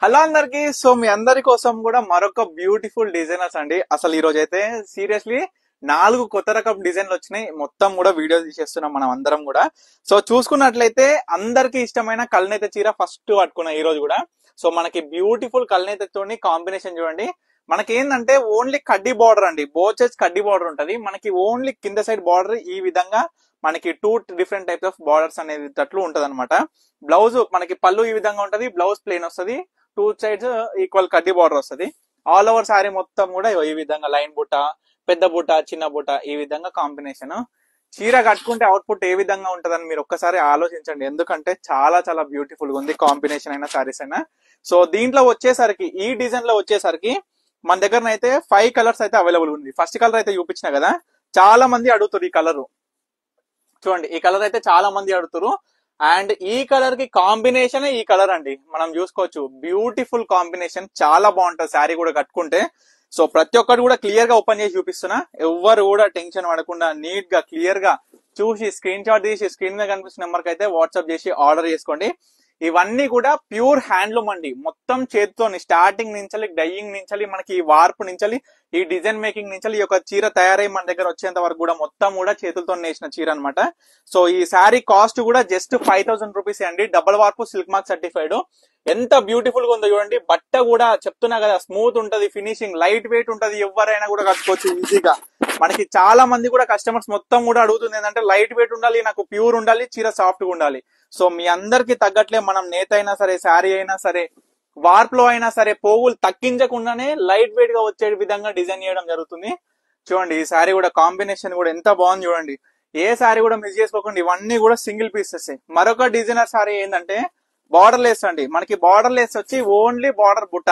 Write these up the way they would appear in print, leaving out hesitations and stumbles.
Hello అందరికి. So మీ అందరి కోసం కూడా మరొక బ్యూటిఫుల్ డిజైనర్స్ అండి. అసలు ఈ రోజు అయితే సీరియస్లీ 4 కొత్త రకం డిజైన్లు వచ్చినాయి. మొత్తం కూడా వీడియో తీసేస్తున్నాం మనం అందరం కూడా. సో చూసుకున్నట్లయితే అందరికి ఇష్టమైన కల్నేత చీర ఫస్ట్ పట్టుకున్నాం ఈ రోజు కూడా. సో మనకి బ్యూటిఫుల్ కల్నేతతోని కాంబినేషన్ చూడండి. మనకి ఏంటంటే ఓన్లీ కడ్డీ బార్డర్ అండి, బోచెస్ కడ్డీ బార్డర్ ఉంటది. మనకి ఓన్లీ కింద సైడ్ బార్డర్ ఈ విధంగా మనకి 2 డిఫరెంట్ టైప్స్ ఆఫ్ బార్డర్స్ అనేది అట్లు ఉంటది అనమాట. బ్లౌజ్ మనకి పళ్ళు ఈ విధంగా ఉంటది, బ్లౌజ్ ప్లెయిన్ వస్తుంది, 2 సైడ్స్ ఈక్వల్ కడ్డీ బార్డర్ వస్తుంది. ఆల్ ఓవర్ సారీ మొత్తం కూడా ఈ విధంగా లైన్ బుట్ట, పెద్ద బుట్ట, చిన్న బుట్ట ఈ విధంగా కాంబినేషన్. చీర కట్టుకుంటే అవుట్పుట్ ఏ విధంగా ఉంటదని మీరు ఒక్కసారి ఆలోచించండి. ఎందుకంటే చాలా చాలా బ్యూటిఫుల్ గా ఉంది కాంబినేషన్ అయినా సారీస్ అయినా. సో దీంట్లో వచ్చేసరికి ఈ డిజైన్ లో వచ్చేసరికి మన దగ్గర అయితే 5 కలర్స్ అయితే అవైలబుల్ ఉంది. ఫస్ట్ కలర్ అయితే చూపించిన కదా, చాలా మంది అడుగుతారు ఈ కలర్. చూడండి, ఈ కలర్ అయితే చాలా మంది అడుగుతారు. అండ్ ఈ కలర్ కి కాంబినేషన్ ఈ కలర్ అండి. మనం చూసుకోవచ్చు, బ్యూటిఫుల్ కాంబినేషన్, చాలా బాగుంటది శారీ కూడా కట్టుకుంటే. సో ప్రతి ఒక్కటి కూడా క్లియర్ గా ఓపెన్ చేసి చూపిస్తున్నా. ఎవ్వరు కూడా టెన్షన్ పడకుండా నీట్ గా క్లియర్ గా చూసి స్క్రీన్ షాట్ తీసి స్క్రీన్ మీద కనిపిస్తున్న నెంబర్ కి అయితే వాట్సాప్ చేసి ఆర్డర్ చేసుకోండి. ఇవన్నీ కూడా ప్యూర్ హ్యాండ్లూమ్ అండి. మొత్తం చేతితోని స్టార్టింగ్ నుంచి డైయింగ్ నుంచి మనకి ఈ వార్పు నుంచి ఈ డిజైన్ మేకింగ్ నుంచి ఈ యొక్క చీర తయారై మన దగ్గర వచ్చేంత వరకు కూడా మొత్తం కూడా చేతులతో నేసిన చీర అనమాట. సో ఈ శారీ కాస్ట్ కూడా జస్ట్ 5000 రూపీస్ అండి. డబల్ వార్పు సిల్క్ మార్క్ సర్టిఫైడ్. ఎంత బ్యూటిఫుల్ గా ఉందో చూడండి. బట్ట కూడా చెప్తున్నా కదా, స్మూత్ ఉంటది, ఫినిషింగ్ లైట్ వెయిట్ ఉంటది, ఎవరైనా కూడా కట్టుకోవచ్చు ఈజీగా. మనకి చాలా మంది కూడా కస్టమర్స్ మొత్తం కూడా అడుగుతుంది ఏంటంటే లైట్ వెయిట్ ఉండాలి, నాకు ప్యూర్ ఉండాలి, చీర సాఫ్ట్ గా ఉండాలి. సో మీ అందరికి తగ్గట్లే మనం నేత అయినా సరే, శారీ అయినా సరే, వార్పులో అయినా సరే పోగులు తగ్గించకుండానే లైట్ వెయిట్ గా వచ్చే విధంగా డిజైన్ చేయడం జరుగుతుంది. చూడండి, ఈ శారీ కూడా కాంబినేషన్ కూడా ఎంత బాగుంది చూడండి. ఏ శారీ కూడా మిస్ చేసుకోకండి. ఇవన్నీ కూడా సింగిల్ పీసెస్. మరొక డిజైనర్ శారీ ఏంటంటే బార్డర్ లేస్ అండి. మనకి బార్డర్ లేస్ వచ్చి ఓన్లీ బార్డర్ బుట్ట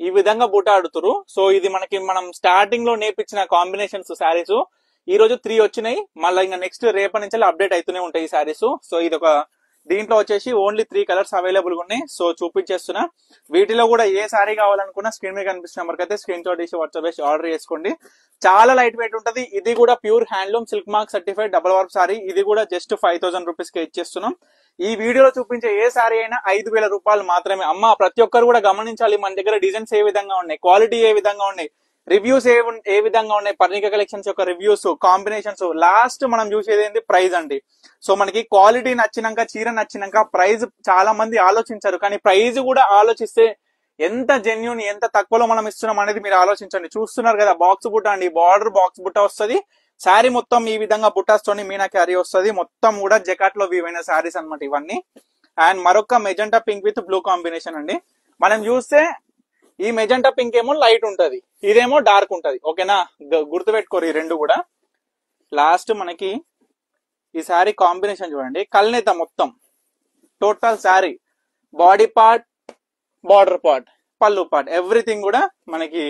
ఈ విధంగా బుట్ట ఆడుతురు. సో ఇది మనం స్టార్టింగ్ లో నేర్పించిన కాంబినేషన్స్ శారీస్. ఈ రోజు 3 వచ్చినాయి. మళ్ళీ ఇంకా నెక్స్ట్ రేపటి నుంచి అప్డేట్ అవుతూనే ఉంటాయి ఈ శారీస్. సో ఇది ఒక దీంట్లో వచ్చేసి ఓన్లీ 3 కలర్స్ అవైలబుల్ గా ఉన్నాయి. సో చూపించేస్తున్నా. వీటిలో కూడా ఏ శారీ కావాలనుకున్నా స్క్రీన్ మీద కనిపిస్తున్న నెంబర్ అయితే స్క్రీన్ షాట్ తీసి వాట్సాప్ చేసి ఆర్డర్ చేసుకోండి. చాలా లైట్ వెయిట్ ఉంటది. ఇది కూడా pure handloom silk mark certified double warp sari. ఇది కూడా జస్ట్ 5000 రూపీస్ కి ఇచ్చేస్తున్నాం. ఈ వీడియోలో చూపించే ఏ శారీ అయినా 5000 రూపాయలు మాత్రమే. అమ్మ ప్రతి ఒక్కరు కూడా గమనించాలి, మన దగ్గర డిజైన్స్ ఏ విధంగా ఉన్నాయి, క్వాలిటీ ఏ విధంగా ఉన్నాయి, రివ్యూస్ ఏ విధంగా ఉన్నాయి, పర్ణిక కలెక్షన్స్ యొక్క రివ్యూస్, కాంబినేషన్స్. లాస్ట్ మనం చూసేది ఏంటి, ప్రైజ్ అండి. సో మనకి క్వాలిటీ నచ్చినాక, చీర నచ్చినాక ప్రైజ్ చాలా మంది ఆలోచించారు. కానీ ప్రైజ్ కూడా ఆలోచిస్తే ఎంత జెన్యూన్, ఎంత తక్కువలో మనం ఇస్తున్నాం అనేది మీరు ఆలోచించండి. చూస్తున్నారు కదా, బాక్స్ బుట్ట అండి, బార్డర్ బాక్స్ బుట్ట వస్తుంది. శారీ మొత్తం ఈ విధంగా బుట్టాస్తోని మీనా క్యారీ వస్తుంది. మొత్తం కూడా జకాట్ లో వీవైన శారీస్ అనమాట ఇవన్నీ. అండ్ మరొక magenta pink with blue combination అండి. మనం చూస్తే ఈ మెజెంటా పింక్ ఏమో లైట్ ఉంటది, ఇదేమో డార్క్ ఉంటది. ఓకేనా, గుర్తుపెట్టుకోరు ఈ రెండు కూడా. లాస్ట్ మనకి ఈ శారీ కాంబినేషన్ చూడండి. కల్నేత మొత్తం total sari, body part, border part, పళ్ళు పార్ట్, ఎవ్రీథింగ్ కూడా మనకి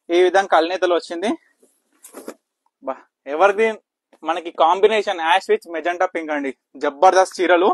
ఈ విధంగా కల్నేతలో వచ్చింది. బా ఎవరిది మనకి combination ash with magenta pink అండి, జబర్దస్త్ చీరలు.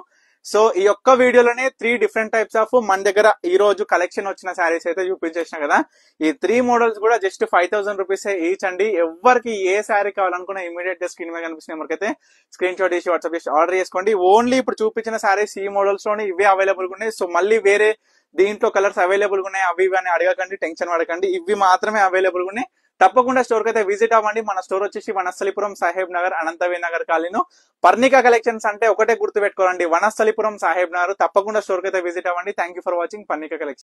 సో ఈ ఒక్క వీడియోలోనే 3 డిఫరెంట్ టైప్స్ ఆఫ్ మన దగ్గర ఈ రోజు కలెక్షన్ వచ్చిన శారీస్ అయితే చూపించేసిన కదా. ఈ 3 మోడల్స్ కూడా జస్ట్ 5000 రూపీస్ ఈచ్ అండి. ఎవరికి ఏ శారీ కావాలనుకున్నా ఇమీడియట్ స్క్రీన్ మీద కనిపిస్తున్న నెంబర్కి అయితే స్క్రీన్ షాట్ చేసి వాట్సాప్ చేసి ఆర్డర్ చేసుకోండి. ఓన్లీ ఇప్పుడు చూపించిన శారీస్ ఈ మోడల్స్ లోనే ఇవే అవైలబుల్ గా ఉన్నాయి. సో మళ్ళీ వేరే దీంట్లో కలర్స్ అవైలబుల్ గా ఉన్నాయి అవి ఇవి అని అడగకండి, టెన్షన్ పడకండి. ఇవి మాత్రమే అవైలబుల్ గా ఉన్నాయి. తప్పకుండా స్టోర్ కి అయితే విజిట్ అవ్వండి. మన స్టోర్ వచ్చేసి వనస్థలిపురం, సాహెబ్ నగర్, అనంతవే నగర్ కాలనీ. పర్ణిక కలెక్షన్స్ అంటే ఒకటే గుర్తు పెట్టుకోరండి, వనస్థలిపురం, సాహెబ్ నగర్. తప్పకుండా స్టోర్ కి అయితే విజిట్ అవ్వండి. Thank you for watching Parnika collection.